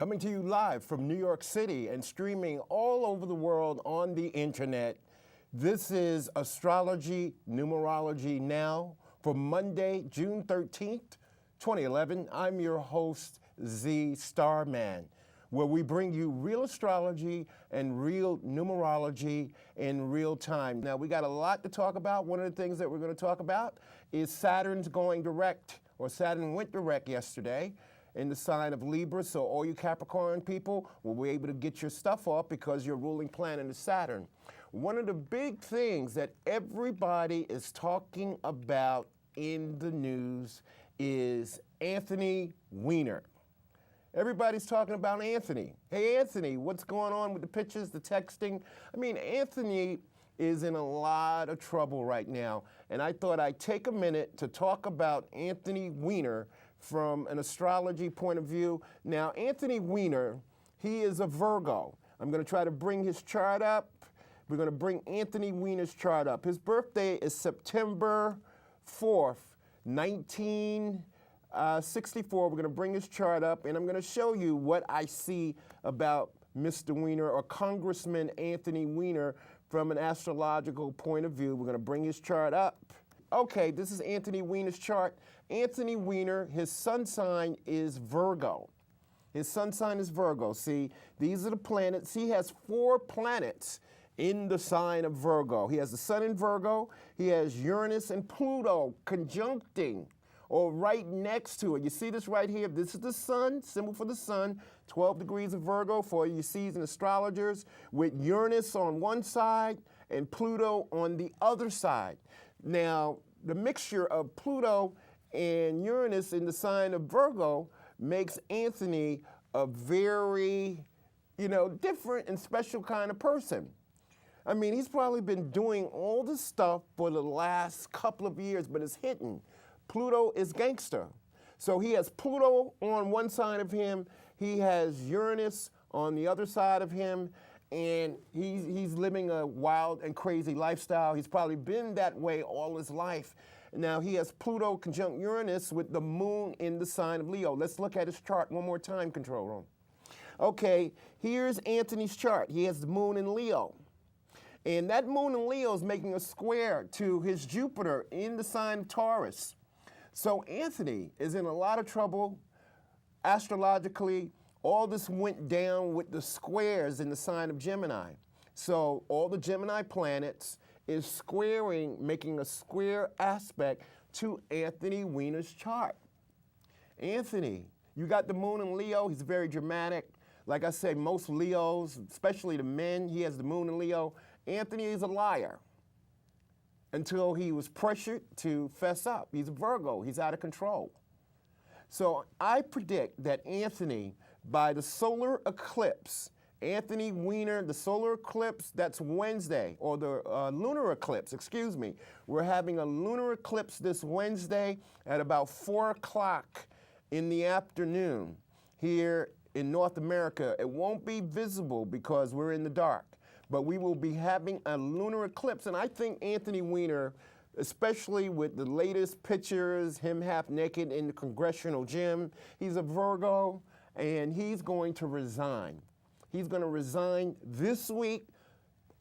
Coming to you live from New York City and streaming all over the world on the internet. This is Astrology Numerology Now for Monday, June 13th, 2011. I'm your host, Z Starman, where we bring you real astrology and real numerology in real time. Now, we got a lot to talk about. One of the things that we're going to talk about is Saturn's going direct, or Saturn went direct yesterday in the sign of Libra, so all you Capricorn people will be able to get your stuff off because your ruling planet is Saturn. One of the big things that everybody is talking about in the news is Anthony Weiner. Everybody's talking about Anthony. Hey, Anthony, what's going on with the pictures, the texting? I mean, Anthony is in a lot of trouble right now, and I thought I'd take a minute to talk about Anthony Weiner from an astrology point of view. Now, Anthony Weiner, he is a Virgo. I'm going to try to bring his chart up. We're going to bring Anthony Weiner's chart up. His birthday is September 4th, 1964. We're going to bring his chart up, and I'm going to show you what I see about Mr. Weiner, or Congressman Anthony Weiner, from an astrological point of view. We're going to bring his chart up. Okay, this is Anthony Weiner's chart. Anthony Weiner, his sun sign is Virgo. His sun sign is Virgo. See, these are the planets. He has 4 planets in the sign of Virgo. He has the sun in Virgo. He has Uranus and Pluto conjuncting, or right next to it. You see this right here? This is the sun, symbol for the sun, 12 degrees of Virgo for you seasoned astrologers, with Uranus on one side and Pluto on the other side. Now, the mixture of Pluto and Uranus in the sign of Virgo makes Anthony a very, different and special kind of person. I mean, he's probably been doing all this stuff for the last couple of years, but it's hidden. Pluto is gangster. So he has Pluto on one side of him, he has Uranus on the other side of him, and he's living a wild and crazy lifestyle. He's probably been that way all his life. Now, he has Pluto conjunct Uranus with the moon in the sign of Leo. Let's look at his chart one more time, control room. Okay, here's Anthony's chart. He has the moon in Leo. And that moon in Leo is making a square to his Jupiter in the sign of Taurus. So Anthony is in a lot of trouble astrologically. All this went down with the squares in the sign of Gemini. So all the Gemini planets is squaring, making a square aspect to Anthony Weiner's chart. Anthony, you got the moon in Leo. He's very dramatic. Like I said, most Leos, especially the men, he has the moon in Leo. Anthony is a liar until he was pressured to fess up. He's a Virgo. He's out of control. So I predict that Anthony, by the solar eclipse, Anthony Weiner, the solar eclipse, that's Wednesday, or the lunar eclipse, excuse me. We're having a lunar eclipse this Wednesday at about 4 o'clock in the afternoon here in North America. It won't be visible because we're in the dark, but we will be having a lunar eclipse. And I think Anthony Weiner, especially with the latest pictures, him half naked in the congressional gym, he's a Virgo, and he's going to resign. He's going to resign this week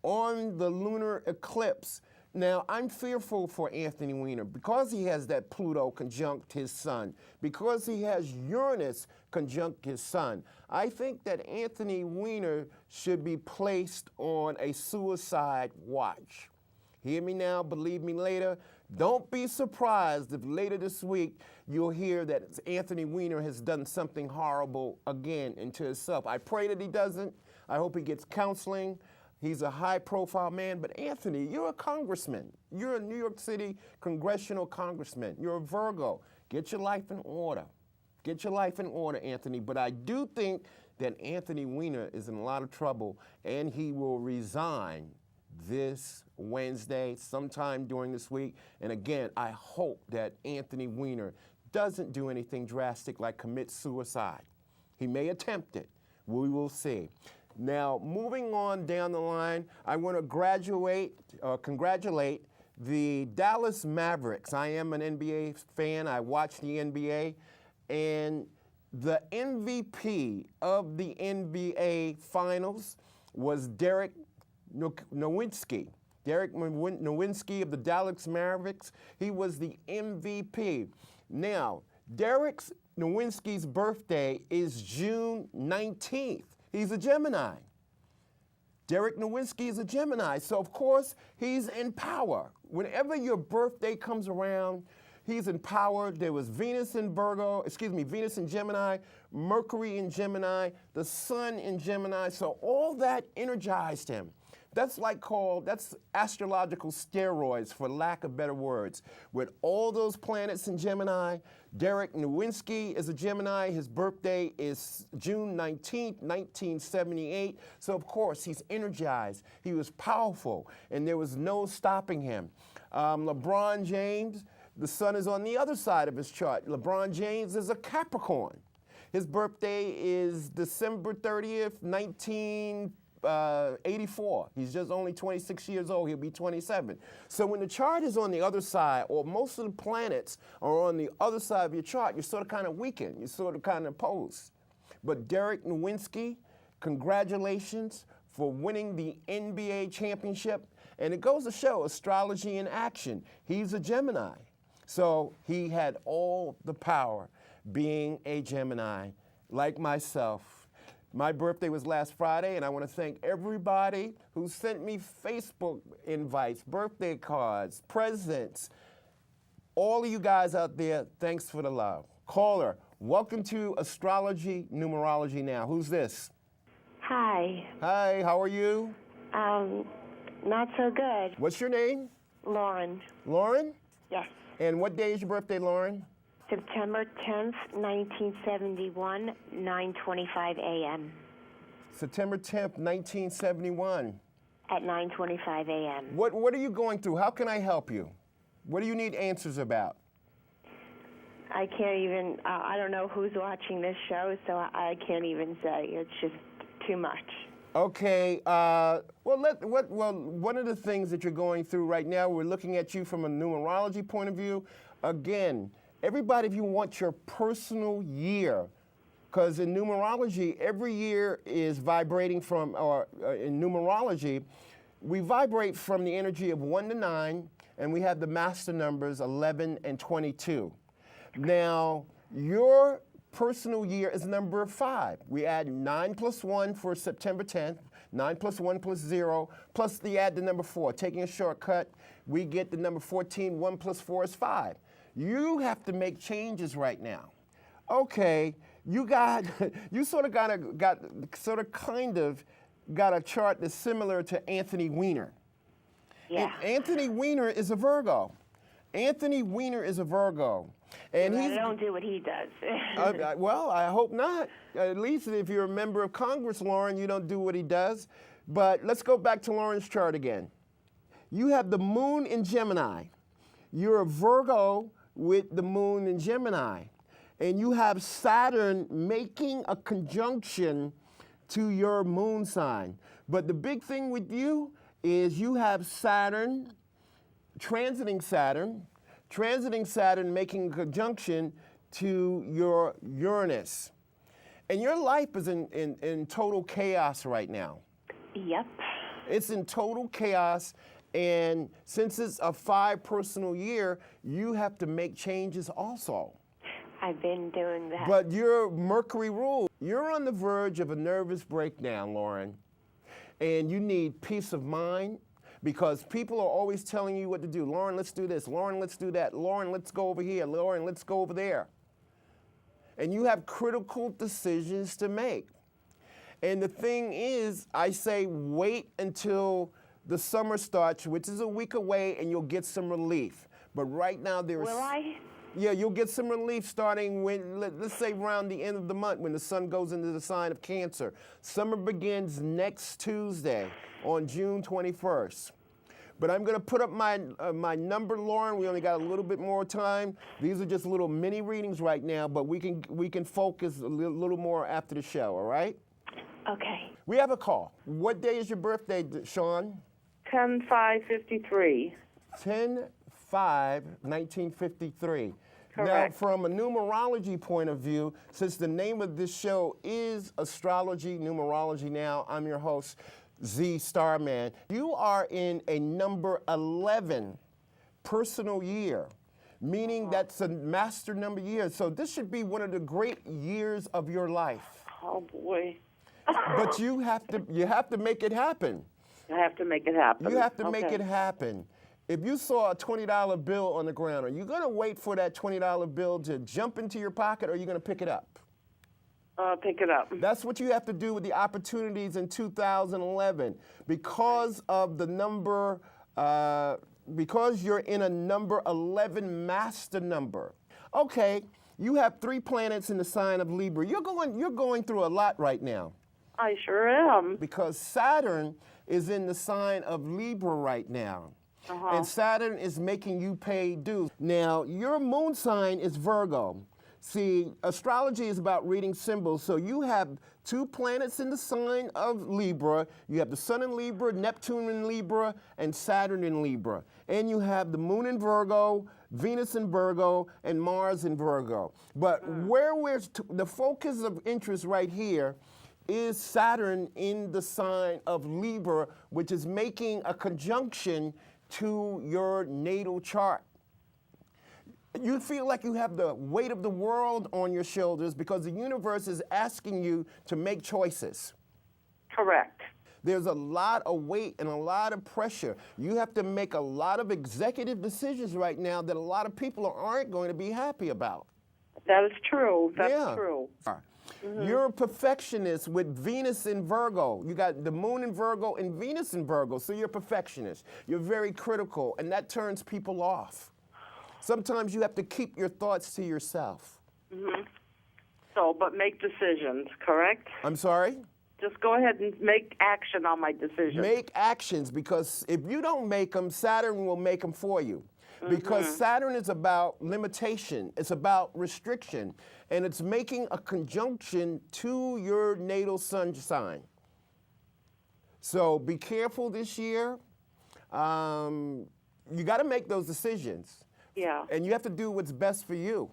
on the lunar eclipse. Now, I'm fearful for Anthony Weiner because he has that Pluto conjunct his sun, because he has Uranus conjunct his sun. I think that Anthony Weiner should be placed on a suicide watch. Hear me now, believe me later. Don't be surprised if later this week you'll hear that Anthony Weiner has done something horrible again into himself. I pray that he doesn't. I hope he gets counseling. He's a high-profile man. But Anthony, you're a congressman. You're a New York City congressional congressman. You're a Virgo. Get your life in order. Get your life in order, Anthony. But I do think that Anthony Weiner is in a lot of trouble, and he will resign this Wednesday, sometime during this week. And again, I hope that Anthony Weiner doesn't do anything drastic like commit suicide. He may attempt it. We will see. Now, moving on down the line, I want to congratulate the Dallas Mavericks. I am an NBA fan. I watch the NBA. And the MVP of the NBA Finals was Derek Nowitzki. Derek Nowitzki of the Dallas Mavericks. He was the MVP. Now, Derek Nowitzki's birthday is June 19th. He's a Gemini. Derek Nowitzki is a Gemini, so of course he's in power. Whenever your birthday comes around, he's in power. There was Venus in Gemini, Mercury in Gemini, the Sun in Gemini, so all that energized him. That's astrological steroids, for lack of better words. With all those planets in Gemini, Derek Nowitzki is a Gemini. His birthday is June 19th, 1978. So, of course, he's energized. He was powerful, and there was no stopping him. LeBron James, the sun is on the other side of his chart. LeBron James is a Capricorn. His birthday is December 30th, 1984. He's just only 26 years old. He'll be 27. So when the chart is on the other side, or most of the planets are on the other side of your chart, you're sort of kind of weakened. You're sort of kind of opposed. But Derek Nowitzki, congratulations for winning the NBA championship. And it goes to show astrology in action. He's a Gemini. So he had all the power being a Gemini, like myself. My birthday was last Friday, and I want to thank everybody who sent me Facebook invites, birthday cards, presents. All of you guys out there, thanks for the love. Caller, welcome to Astrology Numerology Now. Who's this? Hi. Hi, how are you? Not so good. What's your name? Lauren. Lauren? Yes. And what day is your birthday, Lauren? September 10th, 1971, 9:25 a.m. September 10th, 1971. At 9:25 a.m. What are you going through? How can I help you? What do you need answers about? I can't even, I don't know who's watching this show, so I can't even say. It's just too much. Okay, one of the things that you're going through right now, we're looking at you from a numerology point of view. Again, everybody, if you want your personal year, because in numerology, every year is vibrating from, in numerology, we vibrate from the energy of 1 to 9, and we have the master numbers 11 and 22. Now, your personal year is number 5. We add 9 plus 1 for September 10th, 9 plus 1 plus 0, plus we add the number 4. Taking a shortcut, we get the number 14, 1 plus 4 is 5. You have to make changes right now. Okay, you got a chart that's similar to Anthony Weiner. Yeah. And Anthony Weiner is a Virgo. Anthony Weiner is a Virgo. And I don't do what he does. Well, I hope not. At least if you're a member of Congress, Lauren, you don't do what he does. But let's go back to Lauren's chart again. You have the moon in Gemini. You're a Virgo with the moon in Gemini. And you have Saturn making a conjunction to your moon sign. But the big thing with you is you have Saturn, transiting Saturn making a conjunction to your Uranus. And your life is in total chaos right now. Yep. It's in total chaos, and since it's a 5 personal year, you have to make changes also. I've been doing that. But you're Mercury ruled. You're on the verge of a nervous breakdown, Lauren, and you need peace of mind. Because people are always telling you what to do. Lauren, let's do this. Lauren, let's do that. Lauren, let's go over here. Lauren, let's go over there. And you have critical decisions to make. And the thing is, I say wait until the summer starts, which is a week away, and you'll get some relief. But right now there's... Will I? Yeah, you'll get some relief starting when, let's say around the end of the month when the sun goes into the sign of Cancer. Summer begins next Tuesday on June 21st. But I'm going to put up my number, Lauren. We only got a little bit more time. These are just little mini readings right now, but we can focus a little more after the show, all right? Okay. We have a call. What day is your birthday, Sean? 10/5/53. 10/5/1953. Now, Correct. from a numerology point of view, since the name of this show is Astrology Numerology, now I'm your host, Z Starman. You are in a number 11 personal year, meaning that's a master number year. So this should be one of the great years of your life. Oh boy. But you have to make it happen. I have to make it happen. You have to make Okay. it happen. If you saw a $20 bill on the ground, are you going to wait for that $20 bill to jump into your pocket, or are you going to pick it up? Pick it up. That's what you have to do with the opportunities in 2011. Because of the number, because you're in a number 11 master number. Okay, you have 3 planets in the sign of Libra. You're going through a lot right now. I sure am. Because Saturn is in the sign of Libra right now. And Saturn is making you pay dues. Now, your moon sign is Virgo. See, astrology is about reading symbols. So you have 2 planets in the sign of Libra. You have the Sun in Libra, Neptune in Libra, and Saturn in Libra. And you have the moon in Virgo, Venus in Virgo, and Mars in Virgo. But where the focus of interest right here is Saturn in the sign of Libra, which is making a conjunction to your natal chart. You feel like you have the weight of the world on your shoulders because the universe is asking you to make choices. Correct. There's a lot of weight and a lot of pressure. You have to make a lot of executive decisions right now that a lot of people aren't going to be happy about. That is true. That's true. You're a perfectionist with Venus in Virgo. You got the moon in Virgo and Venus in Virgo, so you're a perfectionist. You're very critical, and that turns people off. Sometimes you have to keep your thoughts to yourself. So, but make decisions, correct? I'm sorry? Just go ahead and make action on my decision. Make actions, because if you don't make them, Saturn will make them for you. Because Saturn is about limitation, it's about restriction, and it's making a conjunction to your natal sun sign. So be careful this year. You got to make those decisions. Yeah. And you have to do what's best for you.